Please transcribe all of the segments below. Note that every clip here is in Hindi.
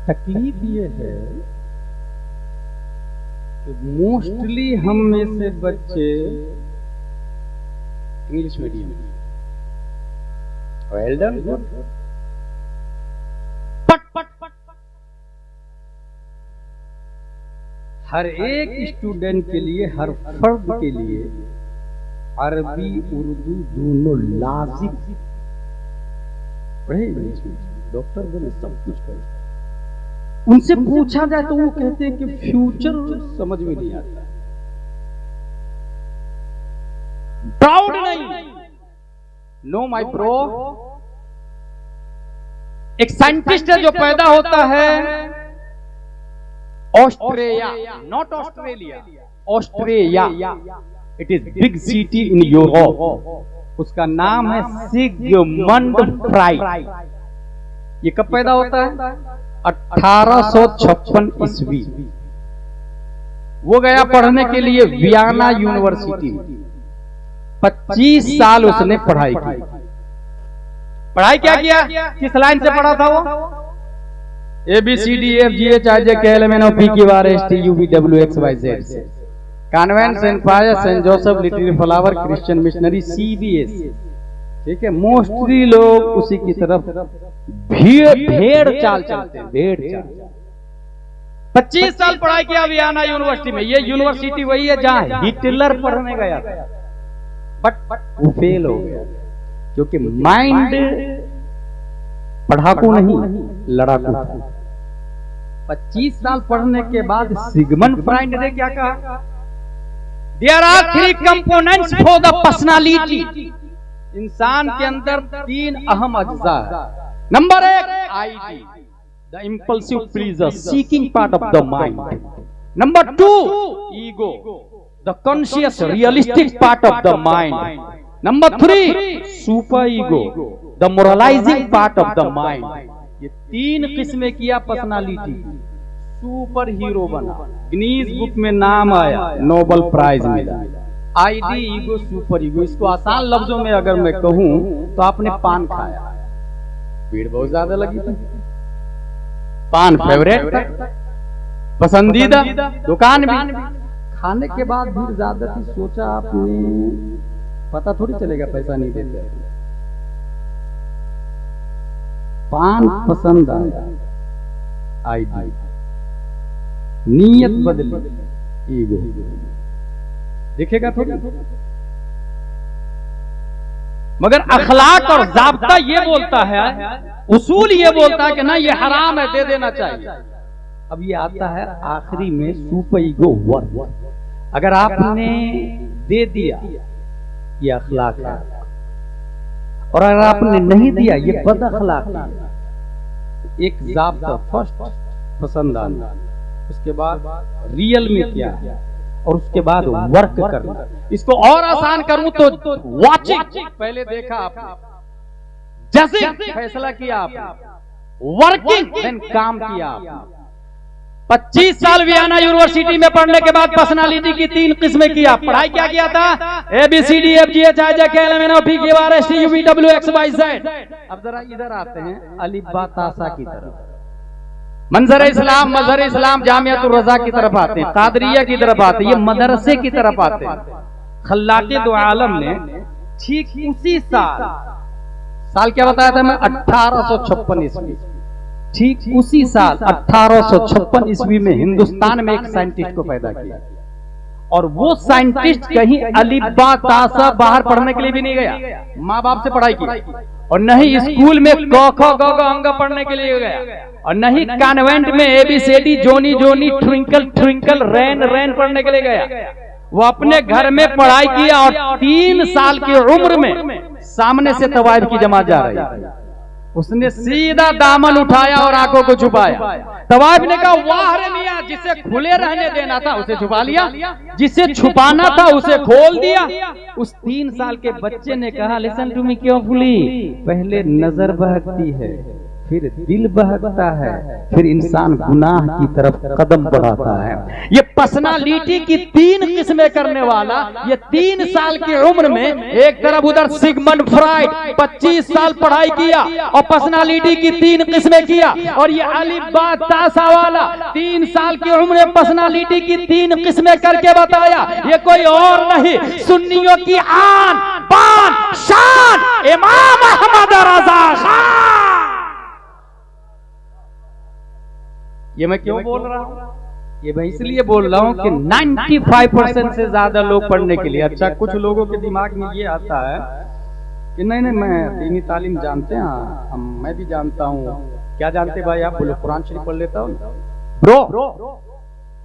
तकलीफ ये है कि मोस्टली हम में से बच्चे English medium well done good हर एक स्टूडेंट के लिए, हर फर्द के लिए अरबी उर्दू दोनों लाजिम पढ़े। डॉक्टर बने, सब कुछ पढ़े। उनसे पूछा जाए तो वो कहते हैं कि फ्यूचर समझ में नहीं आता। प्राउड नहीं, नो माय ब्रो। एक साइंटिस्ट है जो पैदा होता है Australia, not Australia, Australia. It is big city in Europe. उसका नाम है सिगमंड फ्राइड। ये कब पैदा होता है? 1856 ईस्वी। वो गया पढ़ने के लिए वियना यूनिवर्सिटी में। 25 साल उसने पढ़ाई की। पढ़ाई क्या किया? किस लाइन से पढ़ा था वो? ABCDFGHIJKLMNOPQRSTUVWXYZ convent saint Pius saint Joseph little flower Christian missionary CBS। ठीक है, मोस्टली लोग उसी की तरफ भेड़ चाल चलते हैं, भेड़ चाल। 25 साल पढ़ाई किया वियना यूनिवर्सिटी में। ये यूनिवर्सिटी वही है जहां हिटलर पढ़ने गया था, बट वो फेल हो गया क्योंकि माइंड पढ़ाकू नहीं, लड़ाकू था। 25 साल पढ़ने के बाद सिगमंड फ्राइड ने क्या कहा? There are 3 components for the personality. इंसान के अंदर 3 अहम अज्जा है। Number 1 id, the impulsive pleasure, seeking part of the mind. Number 2 ego, the conscious realistic part of the mind. Number 3 superego, the moralising part of the mind. ये 3 किस्में किया पर्सनालिटी। सुपर हीरो बना, गिनीज बुक में नाम आया, नोबेल प्राइज मिला। Id, ego, superego. इसको आसान लफ्जों में अगर मैं कहूं तो आपने पान खाया, भीड़ बहुत ज्यादा लगी थी, पान फेवरेट, पसंदीदा, दुकान भी। खाने के बाद भीड़ ज्यादा थी, सोचा आपने पता थोड़ी चलेगा पैसा नहीं देते। पान पसंद आया, आईडी, नीयत बदली, ईगो। दिखेगा थोड़ा, मगर अखलाक और ज़ाब्ता ये बोलता है, उसूल ये बोलता है कि ना ये हराम है, दे देना चाहिए। अब ये आता है आखिरी में सुपर ईगो वर्क। अगर आपने दे दिया ये अखलाक है, और अगर आपने नहीं दिया ये बद अखलाक है। एक ज़ाब्ता, फर्स्ट पसंद आना, उसके बाद रियल में क्या है, और उसके बाद वर्क करना। इसको और आसान करूं तो वॉचिंग, पहले देखा आपने, जैसे फैसला किया आपने, वर्किंग देन काम किया आपने। 25 साल वियना यूनिवर्सिटी में पढ़ने के बाद पर्सनालिटी की 3 किस्में किया। पढ़ाई क्या किया था? ABCDFGHIJKLMNOPQRSTUVWXYZ। अब जरा इधर आते हैं अलिब्बा तासा की तरफ, मंजर इस्लाम, मजहर इस्लाम, जामियातुर रज़ा की तरफ आते हैं, कादरिया की तरफ आते हैं, ये मदरसे की तरफ आते हैं। खल्लाक़े दो आलम ने ठीक उसी साल क्या बताया था मैं? 1856 ईस्वी। ठीक उसी साल 1856 ईस्वी में हिंदुस्तान में एक साइंटिस्ट को पैदा किया, और वो साइंटिस्ट कहीं अलिब्बा तासा बाहर पढ़ने के लिए भी नहीं गया, माँ बाप से पढ़ाई की, और नहीं स्कूल में क ख ग घ अंग पढ़ने के लिए गया, और नहीं कॉन्वेंट में ABCD जोनी जोनी ट्विंकल ट्विंकल रैन रैन पढ़ने के लिए गया। वो अपने घर में पढ़ाई किया, और 3 साल की उम्र में सामने से तवाइफ की जमात जा रही थी। उसने सीधा दामन उठाया और आंखों को छुपाया। तवाइफ ने कहा, वाह रे मियां, जिसे खुले रहने देना था उसे छुपा लिया, जिसे छुपाना था उसे खोल दिया। उस 3 साल के बच्चे ने कहा, लिसन टू मी केयरफुली, पहले नजर बहकती है फिर दिल बहकता है, फिर इंसान गुनाह की तरफ कदम बढ़ाता है। ये पर्सनालिटी की 3 किस्में करने वाला, ये 3 साल की उम्र में एक तरफ उधर सिगमंड फ्राइड 25 साल पढ़ाई किया और पर्सनालिटी की 3 किस्में किया, और ये अलिफ बा ता सा वाला 3 साल की उम्र में पर्सनालिटी की 3 किस्में करके बताया। ये कोई और नहीं, सुन्नियों की आन बान शान इमाम अहमद रजा खान। ये मैं क्यों बोल रहा हूँ? ये मैं इसलिए बोल रहा हूँ कि 95% से ज्यादा लोग पढ़ने के लिए, अच्छा कुछ लोगों के दिमाग में ये आता है कि नहीं नहीं मैं दीनी तालीम जानते हैं, मैं भी जानता हूँ। क्या जानते भाई आप? बोले कुरान शरीफ पढ़ लेता हूँ। ब्रो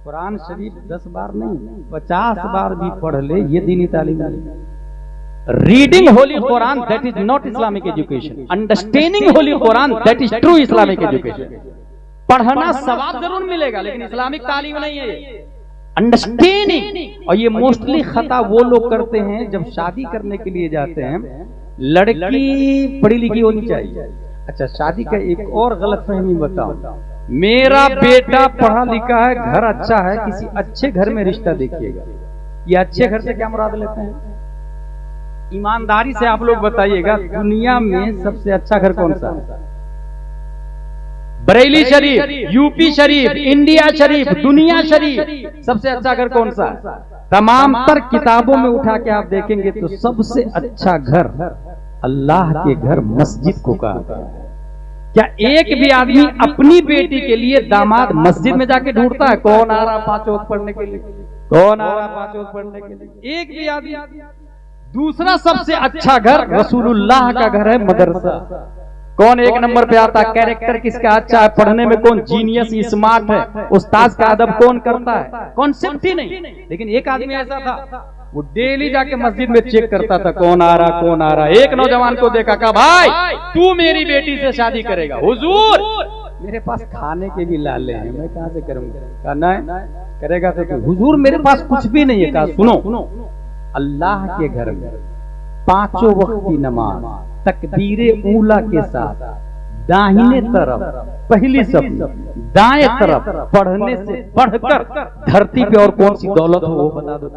कुरान शरीफ 10 बार नहीं 50 बार भी पढ़ ले, ये दीनी तालीम नहीं। Reading Holi Quran that is not Islamic education, understanding Holi Quran that is true Islamic education. पढ़ना सवाब जरूर मिलेगा, लेकिन इस्लामिक तालीम नहीं है अंडरस्टैंडिंग। और ये मोस्टली खता वो लोग करते हैं जब शादी करने के लिए जाते हैं, लड़की पढ़ी लिखी होनी चाहिए। अच्छा शादी का एक और गलतफहमी बताओ, मेरा बेटा पढ़ा लिखा है, घर अच्छा है, किसी अच्छे घर में रिश्ता देखिएगा। ये अच्छे घर से क्या मुराद लेते हैं? ईमानदारी से आप लोग बताइएगा, दुनिया में सबसे अच्छा घर कौन सा है? बरेली शरीफ, यूपी शरीफ, इंडिया शरीफ, दुनिया शरीफ, सबसे अच्छा घर कौन सा है? तमाम तर किताबों में उठा के आप देखेंगे तो सबसे अच्छा घर अल्लाह के घर मस्जिद को कहा गया है। क्या एक भी आदमी अपनी बेटी के लिए दामाद मस्जिद में जाके ढूंढता है? कौन आ रहा 5 वक्त पढ़ने के लिए? कौन आ रहा 5 वक्त पढ़ने के लिए? एक भी आदमी। दूसरा सबसे अच्छा घर रसूलुल्लाह का घर है, मदरसा। कौन 1 नंबर पे आता है? कैरेक्टर किसका अच्छा है? पढ़ने में कौन जीनियस स्मार्ट है? उस्ताद का अदब कौन करता है? कॉन्सेप्ट ही नहीं। लेकिन एक आदमी ऐसा था, वो डेली जाके मस्जिद में चेक करता था कौन आ रहा कौन आ रहा। एक नौजवान को देखा, कहा भाई तू मेरी बेटी से शादी करेगा? हुजूर मेरे पास खाने के भी लाले हैं, मैं कहां से करूंगा? कहा नहीं करेगा तो हुजूर मेरे पास कुछ भी नहीं है। कहा सुनो, अल्लाह के घर में 5 वक्त की नमाज तकबीरे ऊला के साथ दाहिने तरफ पहली सफी, दाएं तरफ पढ़ने से बढ़कर धरती पे और कौन सी दौलत हो वो बता दो।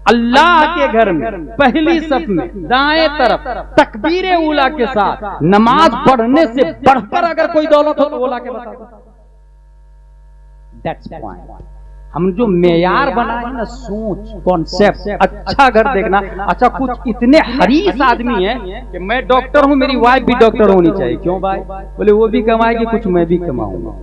अल्लाह के घर में पहली सफ में दाएं तरफ तकबीरे ऊला के साथ नमाज पढ़ने से बढ़कर अगर कोई दौलत हो तो वो ला के बता दो। That's point. हम जो मेयार बनाए ना, सोच कॉन्सेप्ट, अच्छा घर देखना। अच्छा कुछ इतने हरीस आदमी हैं कि मैं डॉक्टर हूं, मेरी वाइफ भी डॉक्टर होनी चाहिए। क्यों भाई? बोले वो भी कमाएगी, कुछ मैं भी कमाऊंगा।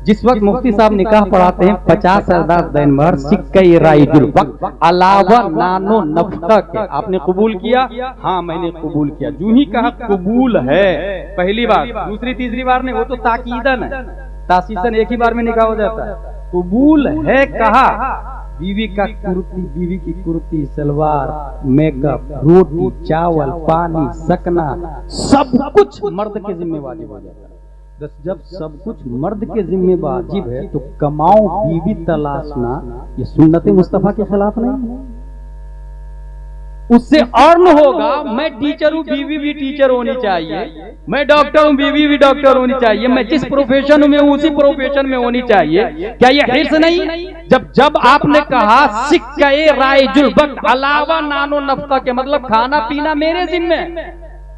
जिस वक्त मुफ्ती साहब निकाह पढ़ाते हैं 50,000 दिन भर सिक्के राइजुल वक्त अलावा नानो नफ्ता के, आपने कबूल किया? हाँ मैंने कबूल किया। जूं ही कहा कबूल है, पहली बार, दूसरी तीसरी बार नहीं, वो तो ताकीदन है, तासीसन एक ही बार में निकाह हो जाता है। कबूल है कहा, बीवी का कुर्ती, बीवी की कुर्ती सलवार, मेकअप, रोटी चावल पानी सकना, सब कुछ मर्द के जिम्मे वाजिब हो जाता है। जब सब कुछ मर्द के जिम्मे वाजिब है तो कमाओ बीवी तलाशना, ये सुन्नत मुस्तफा के खिलाफ नहीं है। उससे अर्न होगा। मैं टीचर हूँ, बीवी भी टीचर होनी चाहिए। मैं डॉक्टर हूँ, बीवी भी डॉक्टर होनी चाहिए। मैं जिस प्रोफेशन में हूँ उसी प्रोफेशन में होनी चाहिए। क्या ये हिर्स नहीं? जब आपने कहा सिक्के राइजुल वक्त अलावा नानो नफ्ता के, मतलब खाना पीना मेरे जिम्मे,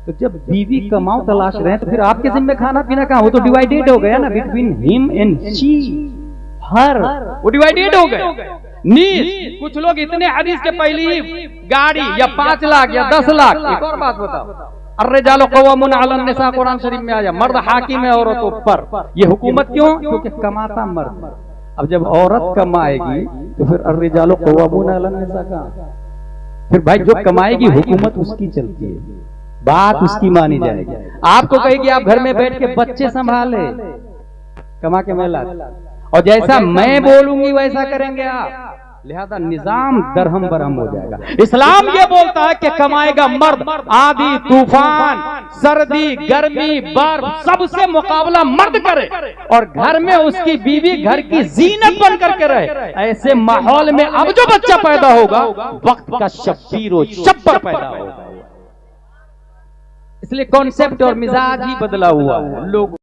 तो जब बीवी कमाओ तलाश रहे हैं तो फिर आपके जिम्मे खाना पीना कहाँ? वो तो डिवाइडेड हो गया ना बिटवीन हिम एंड शी, हर, वो डिवाइडेड हो गए। नीस कुछ लोग इतने हदीस के पहले ही गाड़ी या 5 लाख या 10 लाख। एक और बात बताओ, अर्रिजालु क़व्वामून अलन निसा, कुरान शरीफ में आया, मर्द हाकिम है औरतों पर। ये हुकूमत क्यों? क्योंकि कमाता मर्द। अब जब औरत कमाएगी तो फिर अर्रिजालु क़व्वामून अलन निसा कहाँ? फिर भाई जो कमाएगी हुकूमत उसकी चलती है, बात उसकी मानी जाएगी। आपको कहेगी आप घर में बैठ के बच्चे संभाले, कमा के मैं ला, और जैसा मैं बोलूंगी वैसा करेंगे आप, लिहाजा निजाम दरहम बरहम हो जाएगा। इस्लाम ये बोलता है कि कमाएगा मर्द, आंधी तूफान सर्दी गर्मी बर्फ सबसे मुकाबला मर्द करे, और घर में उसकी बीवी घर की जीनत बन करके रहे। ऐसे माहौल में अब जो बच्चा पैदा होगा वक्त का शब्बीर व शब्बर पैदा होगा। इसलिए कॉन्सेप्ट और मिजाज ही बदला हुआ है लोग